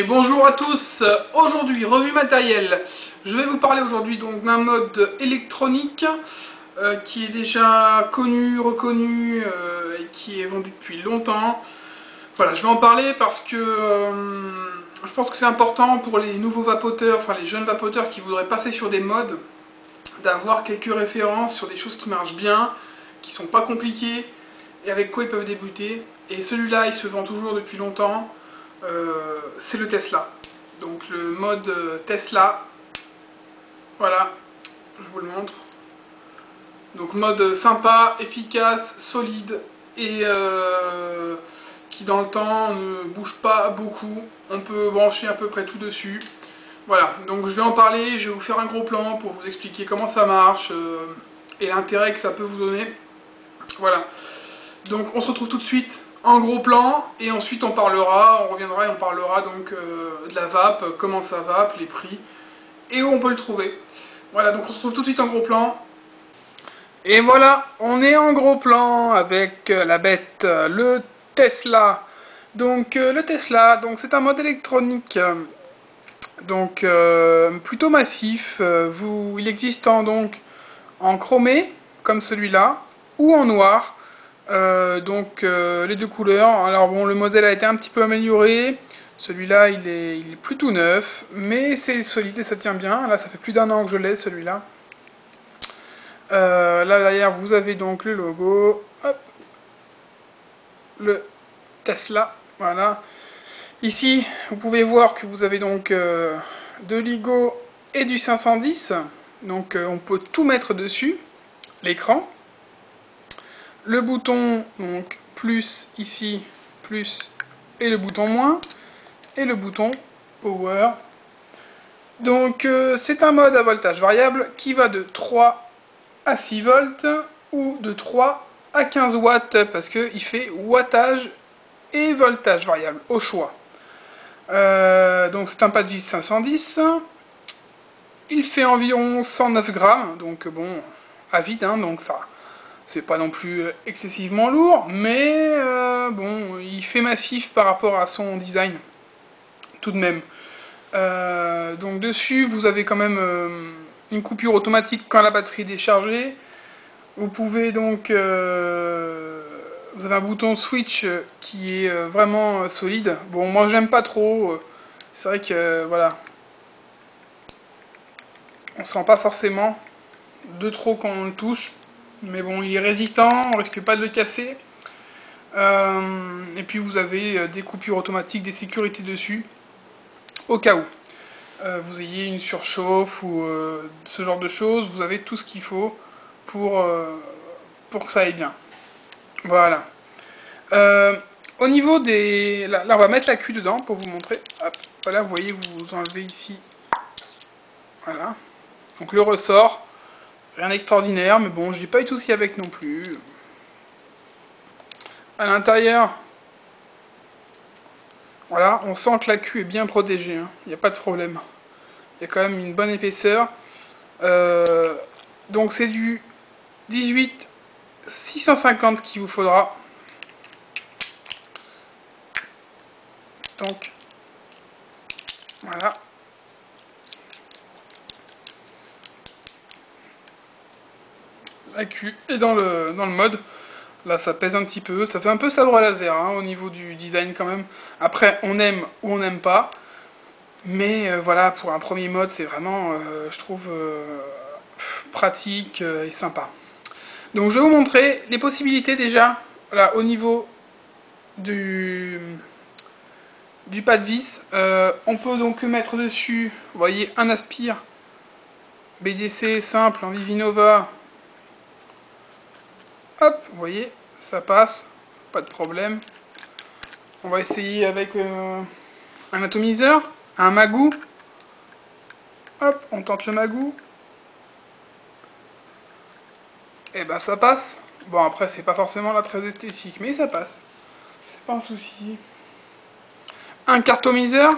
bonjour à tous. Aujourd'hui, revue matérielle. Je vais vous parler aujourd'hui donc d'un mode électronique qui est déjà connu, reconnu et qui est vendu depuis longtemps. Voilà, je vais en parler parce que je pense que c'est important pour les nouveaux vapoteurs, enfin les jeunes vapoteurs qui voudraient passer sur des modes, d'avoir quelques références sur des choses qui marchent bien, qui sont pas compliquées et avec quoi ils peuvent débuter. Et celui-là, il se vend toujours depuis longtemps. C'est le Tesla. Donc le mode Tesla, voilà, je vous le montre. Donc mode sympa, efficace, solide et qui dans le temps ne bouge pas beaucoup. On peut brancher à peu près tout dessus. Voilà, donc je vais en parler, je vais vous faire un gros plan pour vous expliquer comment ça marche et l'intérêt que ça peut vous donner. Voilà, donc on se retrouve tout de suite en gros plan et ensuite on reviendra et on parlera donc de la vape, comment ça vape, les prix et où on peut le trouver. Voilà, donc on se retrouve tout de suite en gros plan. Et voilà, on est en gros plan avec la bête, le Tesla. Donc le Tesla, donc c'est un mode électronique donc plutôt massif. Il existe en chromé comme celui-là ou en noir. Les deux couleurs. Alors bon, le modèle a été un petit peu amélioré. Celui-là, il est plutôt neuf, mais c'est solide et ça tient bien. Là, ça fait plus d'1 an que je l'ai, celui-là. Là, derrière, vous avez donc le logo. Hop, le Tesla. Voilà. Ici, vous pouvez voir que vous avez donc de l'IGO et du 510. Donc, on peut tout mettre dessus. L'écran. Le bouton, donc, plus ici, plus, et le bouton moins, et le bouton power. Donc, c'est un mode à voltage variable qui va de 3 à 6 volts, ou de 3 à 15 watts, parce qu'il fait wattage et voltage variable, au choix. Donc, c'est un Padvis 510. Il fait environ 109 grammes, donc bon, à vide, hein, donc ça... C'est pas non plus excessivement lourd, mais bon, il fait massif par rapport à son design, tout de même. Donc dessus, vous avez quand même une coupure automatique quand la batterie est déchargée. Vous pouvez donc... vous avez un bouton switch qui est vraiment solide. Bon, moi j'aime pas trop. C'est vrai que, voilà, on sent pas forcément de trop quand on le touche. Mais bon, il est résistant, on risque pas de le casser. Et puis vous avez des coupures automatiques, des sécurités dessus, au cas où vous ayez une surchauffe ou ce genre de choses. Vous avez tout ce qu'il faut pour que ça aille bien. Voilà. Au niveau des... Là, on va mettre la queue dedans pour vous montrer. Hop, voilà, vous voyez, vous enlevez ici. Voilà. Donc le ressort. Rien d'extraordinaire, mais bon, j'ai pas eu de soucis avec non plus. À l'intérieur, voilà, on sent que la queue est bien protégée, hein. Il n'y a pas de problème. Il y a quand même une bonne épaisseur. Donc c'est du 18 650 qu'il vous faudra. Donc, voilà. La queue est dans le mode. Là, ça pèse un petit peu. Ça fait un peu sabre laser hein, au niveau du design quand même. Après, on aime ou on n'aime pas. Mais voilà, pour un premier mode, c'est vraiment, je trouve, pratique et sympa. Donc, je vais vous montrer les possibilités déjà. Voilà, au niveau du pas de vis. On peut donc mettre dessus, vous voyez, un aspire BDC simple en Vivinova. Hop, vous voyez, ça passe, pas de problème. On va essayer avec un atomiseur, un magou. Hop, on tente le magou. Et ben ça passe. Bon après c'est pas forcément là très esthétique, mais ça passe. C'est pas un souci. Un cartomiseur.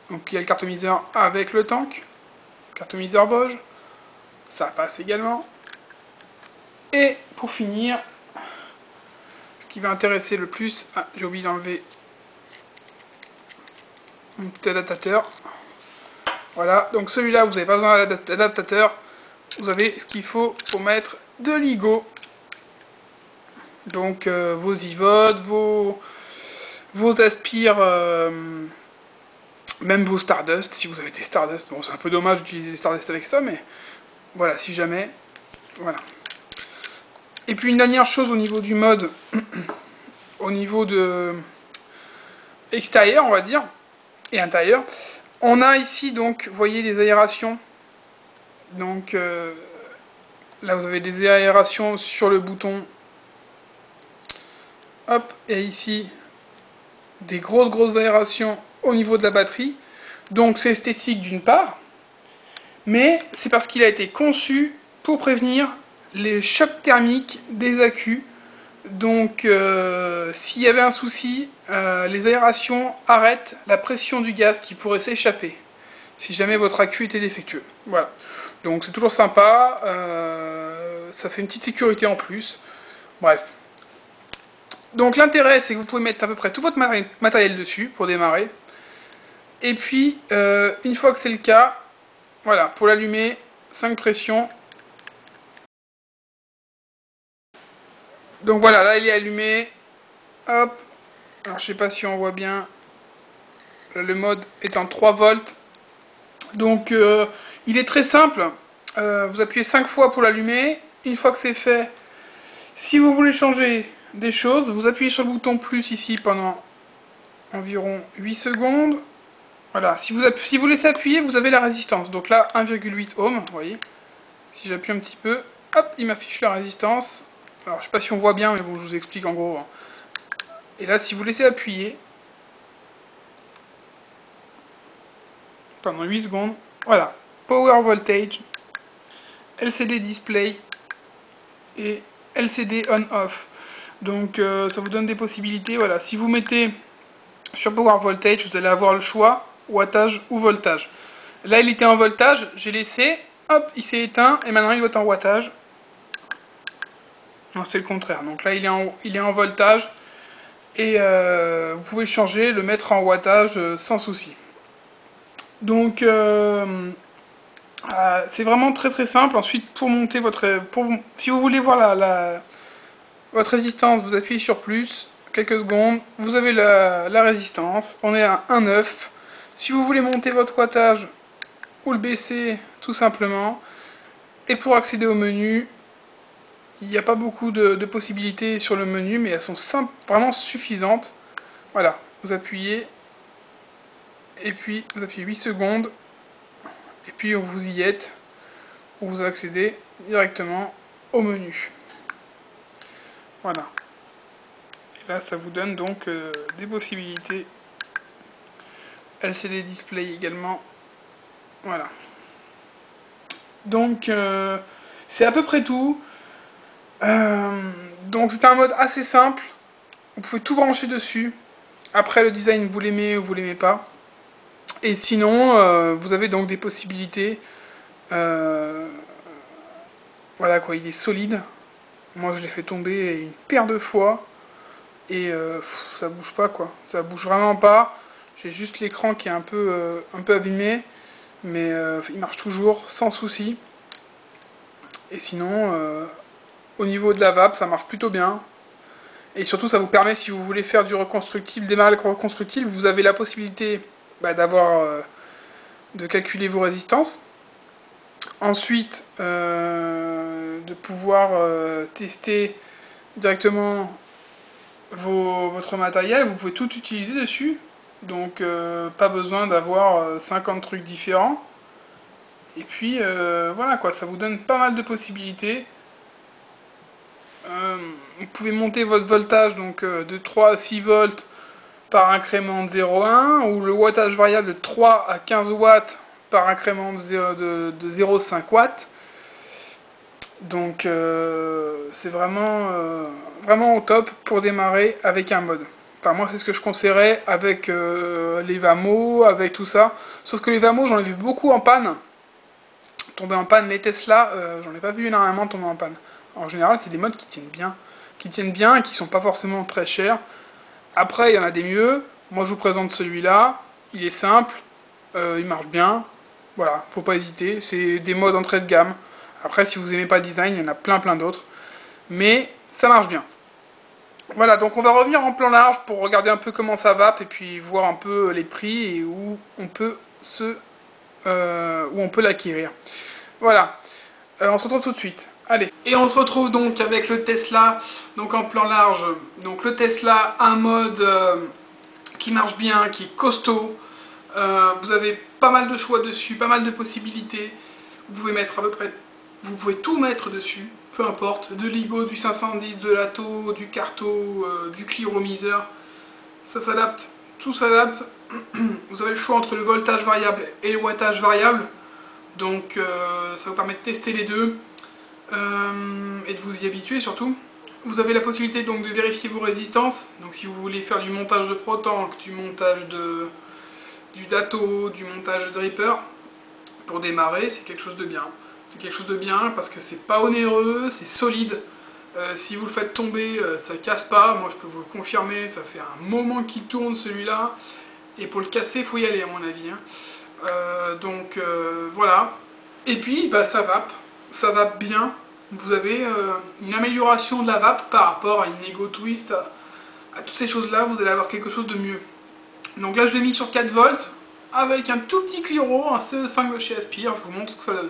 Donc il y a le cartomiseur avec le tank. Cartomiseur Bosch. Ça passe également. Et pour finir, ce qui va intéresser le plus... Ah, j'ai oublié d'enlever mon petit adaptateur. Voilà, donc celui-là, vous n'avez pas besoin d'adaptateur. Vous avez ce qu'il faut pour mettre de l'IGO. Donc vos iVods, vos aspires, même vos Stardust, si vous avez des Stardust. Bon, c'est un peu dommage d'utiliser les Stardust avec ça, mais voilà, si jamais. Voilà. Et puis une dernière chose au niveau du mode, au niveau de extérieur, on va dire, et intérieur. On a ici, donc, vous voyez, des aérations. Donc, là, vous avez des aérations sur le bouton. Hop, et ici, des grosses aérations au niveau de la batterie. Donc, c'est esthétique d'une part, mais c'est parce qu'il a été conçu pour prévenir les chocs thermiques des accus. Donc, s'il y avait un souci, les aérations arrêtent la pression du gaz qui pourrait s'échapper si jamais votre accu était défectueux. Voilà. Donc, c'est toujours sympa. Ça fait une petite sécurité en plus. Bref. Donc, l'intérêt, c'est que vous pouvez mettre à peu près tout votre matériel dessus pour démarrer. Et puis, une fois que c'est le cas, voilà, pour l'allumer, 5 pressions. Donc voilà, là il est allumé. Hop. Alors je sais pas si on voit bien. Le mode est en 3 volts. Donc il est très simple. Vous appuyez 5 fois pour l'allumer. Une fois que c'est fait, si vous voulez changer des choses, vous appuyez sur le bouton plus ici pendant environ 8 secondes. Voilà, si vous laissez appuyer, vous avez la résistance. Donc là, 1,8 ohm, vous voyez. Si j'appuie un petit peu, hop, il m'affiche la résistance. Alors je sais pas si on voit bien, mais bon, je vous explique en gros. Et là, si vous laissez appuyer pendant 8 secondes, voilà, Power Voltage, LCD Display et LCD On-Off. Donc ça vous donne des possibilités. Voilà, si vous mettez sur Power Voltage, vous allez avoir le choix wattage ou voltage. Là, il était en voltage, j'ai laissé, hop, il s'est éteint et maintenant il doit être en wattage. Non, c'est le contraire. Donc là, il est en voltage. Et vous pouvez le changer, le mettre en wattage sans souci. Donc c'est vraiment très simple. Ensuite, pour monter si vous voulez voir votre résistance, vous appuyez sur plus, quelques secondes, vous avez la résistance. On est à 1,9. Si vous voulez monter votre wattage ou le baisser, tout simplement. Et pour accéder au menu, il n'y a pas beaucoup de possibilités sur le menu, mais elles sont vraiment suffisantes. Voilà, vous appuyez, et puis vous appuyez 8 secondes, et puis vous y êtes, vous accédez directement au menu. Voilà. Et là, ça vous donne donc des possibilités. LCD Display également. Voilà. Donc, c'est à peu près tout. Donc, c'est un mode assez simple. Vous pouvez tout brancher dessus. Après, le design, vous l'aimez ou vous l'aimez pas. Et sinon, vous avez donc des possibilités. Voilà quoi, il est solide. Moi, je l'ai fait tomber une paire de fois. Et ça bouge pas quoi. Ça bouge vraiment pas. J'ai juste l'écran qui est un peu abîmé. Mais il marche toujours sans souci. Et sinon, au niveau de la vape, ça marche plutôt bien. Et surtout, ça vous permet, si vous voulez faire du reconstructible, démarrer le reconstructible, vous avez la possibilité de calculer vos résistances. Ensuite, de pouvoir tester directement votre matériel. Vous pouvez tout utiliser dessus. Donc, pas besoin d'avoir 50 trucs différents. Et puis, voilà quoi, ça vous donne pas mal de possibilités. Vous pouvez monter votre voltage donc de 3 à 6 volts par incrément de 0,1 ou le wattage variable de 3 à 15 watts par incrément de 0,5 watts. Donc c'est vraiment au top pour démarrer avec un mode. Enfin moi c'est ce que je conseillerais avec les Vamo, avec tout ça. Sauf que les Vamo j'en ai vu beaucoup en panne. Tomber en panne, les Tesla, j'en ai pas vu énormément tomber en panne. En général, c'est des modes qui tiennent bien et qui sont pas forcément très chers. Après, il y en a des mieux. Moi, je vous présente celui-là. il est simple, il marche bien, voilà, faut pas hésiter, c'est des modes entrée de gamme. Après, si vous aimez pas le design, il y en a plein d'autres, mais ça marche bien. Voilà, donc on va revenir en plan large pour regarder un peu comment ça va, et puis voir un peu les prix et où on peut l'acquérir. Voilà, on se retrouve tout de suite. Allez, et on se retrouve donc avec le Tesla, donc en plan large. Donc le Tesla, un mode qui marche bien, qui est costaud. Vous avez pas mal de choix dessus, pas mal de possibilités. Vous pouvez mettre à peu près, vous pouvez tout mettre dessus, peu importe, de l'Igo, du 510, de l'Atto, du Carto, du Cliromiseur. Ça s'adapte, tout s'adapte. Vous avez le choix entre le voltage variable et le wattage variable. Donc ça vous permet de tester les deux et de vous y habituer surtout. Vous avez la possibilité donc de vérifier vos résistances. Donc si vous voulez faire du montage de Protank, du montage du Dato, du montage de Dripper, pour démarrer, c'est quelque chose de bien. C'est quelque chose de bien parce que c'est pas onéreux, c'est solide. Si vous le faites tomber, ça casse pas. Moi, je peux vous le confirmer, ça fait un moment qu'il tourne celui-là. Et pour le casser, il faut y aller, à mon avis. Hein. Voilà. Et puis, bah, ça vape. Ça vape bien. Vous avez une amélioration de la vape par rapport à une Ego Twist, à toutes ces choses-là, vous allez avoir quelque chose de mieux. Donc là, je l'ai mis sur 4 volts, avec un tout petit Cliro, un CE5 de chez Aspire. Je vous montre ce que ça donne.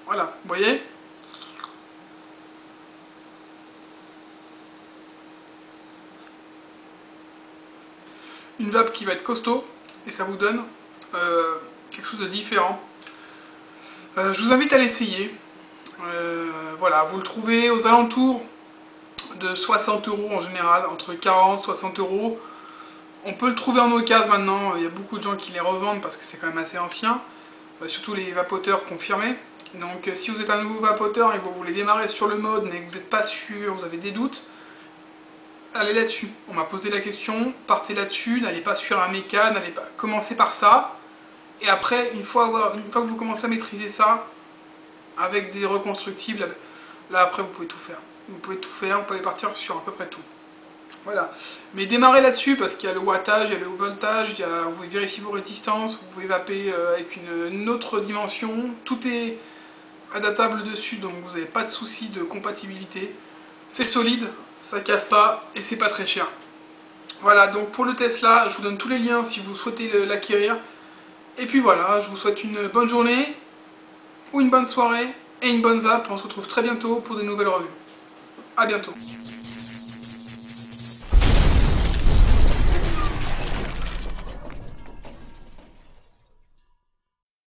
Voilà, vous voyez? Une vape qui va être costaud, et ça vous donne quelque chose de différent. Je vous invite à l'essayer. Voilà, vous le trouvez aux alentours de 60 € en général, entre 40 et 60 €. On peut le trouver en occasion maintenant, il y a beaucoup de gens qui les revendent parce que c'est quand même assez ancien, surtout les vapoteurs confirmés. Donc si vous êtes un nouveau vapoteur et que vous voulez démarrer sur le mode mais que vous n'êtes pas sûr, vous avez des doutes, allez là-dessus. On m'a posé la question, partez là-dessus, n'allez pas sur un méca, n'allez pas commencer par ça. Et après, une fois que vous commencez à maîtriser ça, avec des reconstructibles, là après vous pouvez tout faire. Vous pouvez tout faire, vous pouvez partir sur à peu près tout. Voilà. Mais démarrez là-dessus parce qu'il y a le wattage, il y a le voltage, vous pouvez vérifier vos résistances, vous pouvez vaper avec une autre dimension. Tout est adaptable dessus, donc vous n'avez pas de souci de compatibilité. C'est solide, ça casse pas et c'est pas très cher. Voilà, donc pour le Tesla, je vous donne tous les liens si vous souhaitez l'acquérir. Et puis voilà, je vous souhaite une bonne journée, ou une bonne soirée, et une bonne vape. On se retrouve très bientôt pour de nouvelles revues. A bientôt.